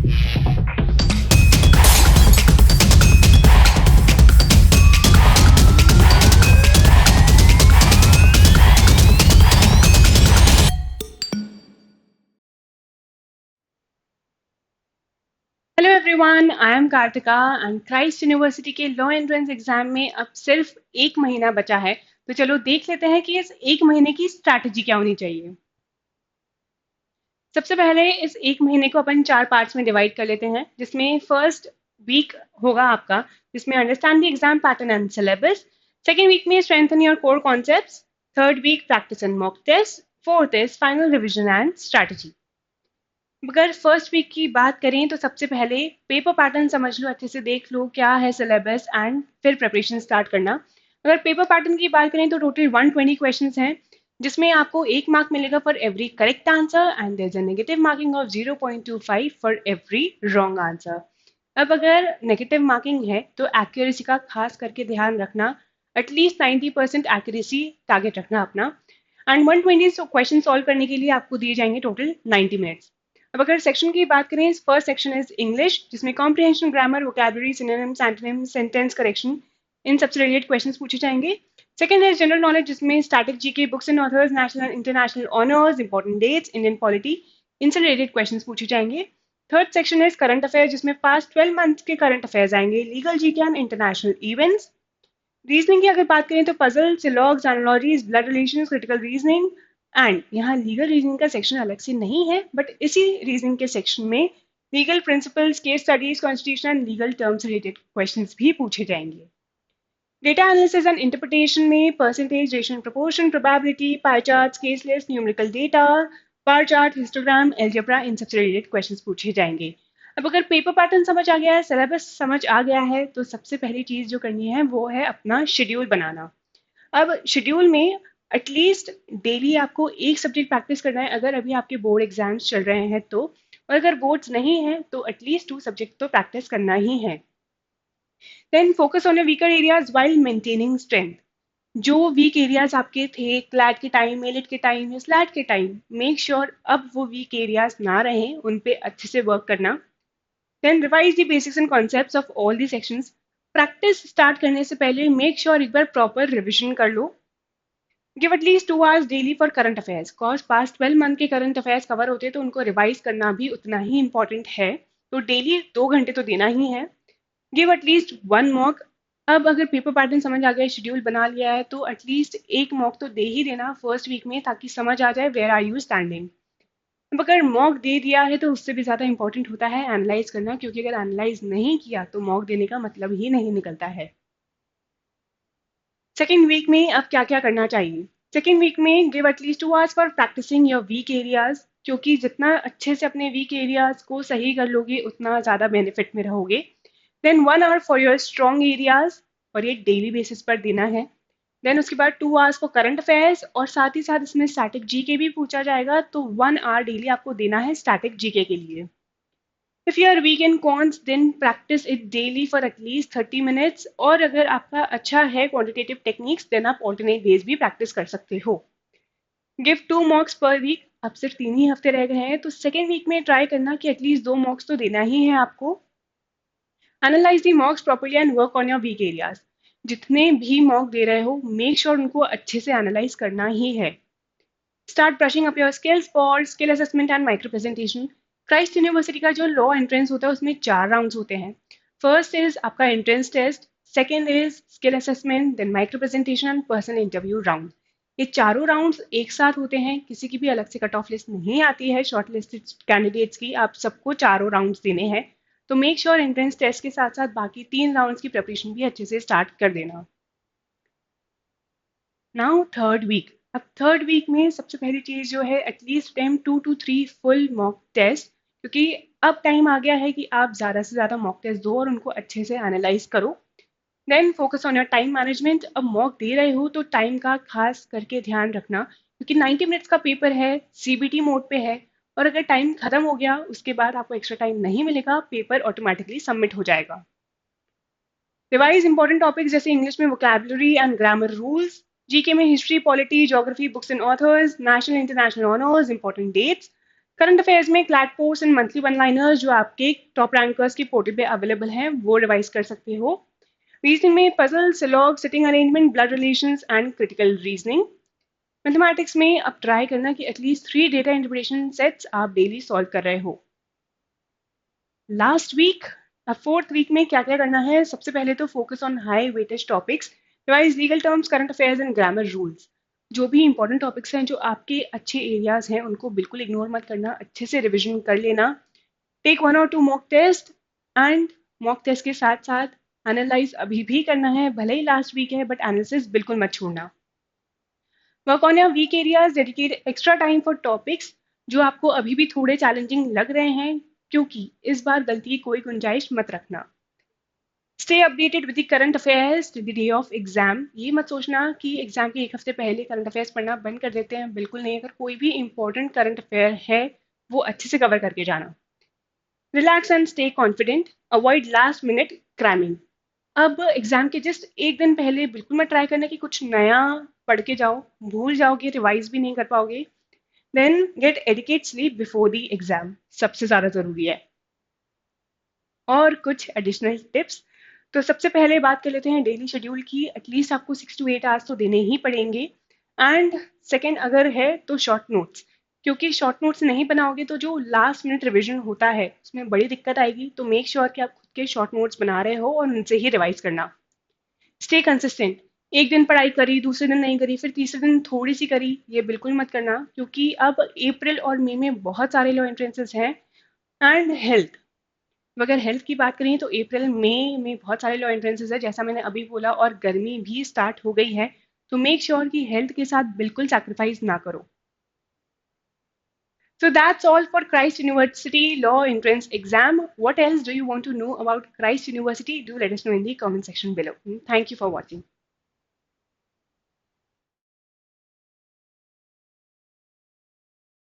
Hello everyone, I am Kartika and Christ university के law entrance exam में अब सिर्फ एक महीना बचा है। तो चलो देख लेते हैं कि इस एक महीने की स्ट्रैटेजी क्या होनी चाहिए। सबसे पहले इस एक महीने को अपन 4 पार्ट्स में डिवाइड कर लेते हैं, जिसमें फर्स्ट वीक होगा आपका, जिसमें understand the exam pattern and syllabus. Second week में strengthen your core concepts. Third week practice and mock test. Fourth is final revision and strategy. अगर फर्स्ट वीक की बात करें तो सबसे पहले पेपर पैटर्न समझ लो, अच्छे से देख लो क्या है सिलेबस एंड फिर प्रिपरेशन स्टार्ट करना। अगर पेपर पैटर्न की बात करें तो टोटल 120 क्वेश्चंस हैं, जिसमें आपको 1 मार्क मिलेगा for every correct answer and there is a negative marking of 0.25 for every wrong answer. अब अगर नेगेटिव मार्किंग है तो एक्यूरेसी का खास करके ध्यान रखना, एटलीस्ट 90% एक्यूरेसी टारगेट रखना अपना। एंड 120 क्वेश्चन सॉल्व करने के लिए आपको दिए जाएंगे टोटल 90 मिनट्स। अब अगर सेक्शन की बात करें, फर्स्ट सेक्शन इज इंग्लिश, जिसमें comprehension, grammar, vocabulary, synonyms, antonyms, sentence correction, इन सबसे रिलेटेड क्वेश्चंस पूछे जाएंगे। सेकंड है जनरल नॉलेज, जिसमें static GK, books and authors, national and international honours, important dates, Indian polity, इनसे रिलेटेड क्वेश्चंस पूछे जाएंगे। Third section is current affairs, जिसमें पास्ट 12 मंथ के करंट अफेयर्स आएंगे, legal GK and international events. Reasoning की अगर बात करें तो puzzle, सिलॉग्स, analogies, blood relations, critical reasoning. And यहाँ लीगल रीजनिंग का सेक्शन अलग से नहीं है, बट इसी रीजनिंग के सेक्शन में legal principles, case studies, constitution and legal terms related questions भी पूछे जाएंगे। डेटा एनालिसिस एंड इंटरप्रिटेशन में percentage, ratio, proportion, probability, pie charts, case list, numerical data, bar chart, histogram, algebra, इन सबसे related questions पूछे जाएंगे। अब अगर पेपर पैटर्न समझ आ गया है, सिलेबस समझ आ गया है, तो सबसे पहली चीज जो करनी है वो है अपना शेड्यूल बनाना। अब शेड्यूल में एटलीस्ट डेली आपको एक सब्जेक्ट प्रैक्टिस करना है, अगर अभी आपके बोर्ड एग्जाम्स चल रहे हैं तो। और अगर बोर्ड्स नहीं हैं तो एटलीस्ट 2 सब्जेक्ट तो प्रैक्टिस करना ही है। Then focus on your weaker areas while maintaining strength. जो वीक एरियाज आपके थे क्लैट के टाइम, एलिट के टाइम या स्लैट के टाइम, मेक श्योर अब वो वीक एरियाज ना रहें, उन पे अच्छे से वर्क करना। Then revise the basics and concepts of all the sections. Practice start करने से पहले मेक श्योर एक बार प्रॉपर रिविजन कर लो। Give at least 2 hours daily for current affairs, cause past 12 month के करंट अफेयर्स कवर होते हैं तो उनको रिवाइज करना भी उतना ही इंपॉर्टेंट है। तो डेली 2 घंटे तो देना ही है। Give at least 1 mock. अब अगर पेपर पैटर्न समझ आ गया, शेड्यूल बना लिया है, तो एटलीस्ट 1 मॉक तो दे ही देना फर्स्ट वीक में, ताकि समझ आ जाए वेयर आर यू स्टैंडिंग। अब अगर मॉक दे दिया है तो उससे भी ज़्यादा इंपॉर्टेंट होता है एनालाइज करना, क्योंकि अगर एनालाइज नहीं किया तो मॉक देने का मतलब ही नहीं निकलता है। सेकेंड वीक में अब क्या क्या करना चाहिए? सेकेंड वीक में give at least 2 hours for practicing your weak areas, क्योंकि जितना अच्छे से अपने वीक एरियाज को सही कर लोगे उतना ज़्यादा बेनिफिट में रहोगे। Then 1 hour for your strong areas, और ये डेली बेसिस पर देना है। देन उसके बाद 2 hours फॉर करंट अफेयर्स, और साथ ही साथ इसमें स्टैटिक जीके भी पूछा जाएगा, तो 1 hour डेली आपको देना है स्टैटिक जीके के लिए। If you are weak in cons, then practice it daily for at least 30 minutes, और अगर आपका अच्छा है क्वांटिटेटिव टेक्निक्स, देन आप ऑल्टरनेट डेज भी प्रैक्टिस कर सकते हो। गिव 2 मॉक्स पर वीक। अब सिर्फ 3 ही हफ्ते रह गए हैं, तो सेकेंड वीक में ट्राई करना कि एटलीस्ट 2 मॉक्स तो देना ही है आपको। Analyse the मॉक्स properly and work on your weak areas. जितने भी मॉक दे रहे हो मेक श्योर उनको अच्छे से एनालाइज करना ही है। Start brushing up your skills for skill assessment and micro presentation. Christ university का जो लॉ एंट्रेंस होता है उसमें 4 राउंड्स होते हैं। फर्स्ट इज आपका entrance test, second is skill assessment, then micro presentation and personal interview round. ये चारों राउंड्स एक साथ होते हैं, किसी की भी अलग से कट ऑफ लिस्ट नहीं आती है शॉर्ट लिस्टेड कैंडिडेट्स की, आप सबको चारों राउंड्स देने हैं। तो मेक श्योर एंट्रेंस टेस्ट के साथ साथ बाकी 3 राउंड्स की प्रिपरेशन भी अच्छे से स्टार्ट कर देना। Now third week. अब थर्ड वीक में सबसे पहली चीज जो है, at least time 2 to 3 full mock test, क्योंकि अब टाइम आ गया है कि आप ज़्यादा से ज़्यादा मॉक टेस्ट दो और उनको अच्छे से एनालाइज करो। Then focus on your time management. अब मॉक दे रहे हो तो टाइम का खास करके ध्यान रखना, क्योंकि 90 मिनट्स का पेपर है, सीबीटी मोड पे है, और अगर टाइम खत्म हो गया उसके बाद आपको एक्स्ट्रा टाइम नहीं मिलेगा, पेपर ऑटोमेटिकली सबमिट हो जाएगा। रिवाइज इंपॉर्टेंट टॉपिक्स जैसे इंग्लिश में vocabulary and grammar rules, GK में history, polity, geography, books and authors, national international honours, important dates. Current affairs में CLAT post and monthly one liners जो आपके top rankers की portal पे available हैं वो रिवाइज कर सकते हो। रीजनिंग में puzzle, syllogism, sitting arrangement, blood relations and critical reasoning. Mathematics में अब ट्राई करना कि एटलीस्ट 3 डेटा इंटरप्रिटेशन सेट्स आप डेली सॉल्व कर रहे हो। लास्ट वीक, अब फोर्थ वीक में क्या क्या करना है? सबसे पहले तो focus on high weightage topics, revise legal terms, current affairs and grammar rules. जो भी इंपॉर्टेंट टॉपिक्स हैं जो आपके अच्छे एरियाज हैं उनको बिल्कुल इग्नोर मत करना, अच्छे से रिविजन कर लेना। टेक 1 और 2 mock test and mock test के साथ साथ एनालाइज अभी भी करना है, भले ही लास्ट वीक है बट एनालिसिस बिल्कुल मत छोड़ना। Work on your weak areas, dedicate extra time for topics जो आपको अभी भी थोड़े चैलेंजिंग लग रहे हैं, क्योंकि इस बार गलती की कोई गुंजाइश मत रखना। Stay updated with the current affairs to the day of exam. ये मत सोचना कि एग्जाम के एक हफ्ते पहले करंट अफेयर्स पढ़ना बंद कर देते हैं, बिल्कुल नहीं। अगर कोई भी इंपॉर्टेंट करंट अफेयर है वो अच्छे से कवर करके जाना। Relax and stay confident, avoid last minute cramming. अब एग्जाम के जस्ट एक दिन पहले बिल्कुल मत ट्राई करना कि कुछ नया पढ़ के जाओ, भूल जाओगे, रिवाइज भी नहीं कर पाओगे। Then get adequate sleep before the exam, सबसे ज़्यादा ज़रूरी है। और कुछ एडिशनल टिप्स, तो सबसे पहले बात कर लेते हैं डेली शेड्यूल की। एटलीस्ट आपको 6 to 8 आवर्स तो देने ही पड़ेंगे। एंड सेकेंड अगर है तो शॉर्ट नोट्स, क्योंकि शॉर्ट नोट्स नहीं बनाओगे तो जो लास्ट मिनट रिविजन होता है उसमें बड़ी दिक्कत आएगी। तो मेक श्योर कि आप खुद के शॉर्ट नोट्स बना रहे हो और उनसे ही रिवाइज करना। स्टे कंसिस्टेंट, एक दिन पढ़ाई करी, दूसरे दिन नहीं करी, फिर तीसरे दिन थोड़ी सी करी, ये बिल्कुल मत करना, क्योंकि अब अप्रैल और मई में बहुत सारे लो एंट्रेंसेस हैं। एंड हेल्थ, अगर हेल्थ की बात करें तो अप्रैल मई में बहुत सारे लो एंट्रेंसेस है जैसा मैंने अभी बोला, और गर्मी भी स्टार्ट हो गई है। तो मेक श्योर कि हेल्थ के साथ बिल्कुल सैक्रिफाइस ना करो। So that's all for Christ University Law Entrance Exam. What else do you want to know about Christ University? Do let us know in the comment section below. Thank you for watching.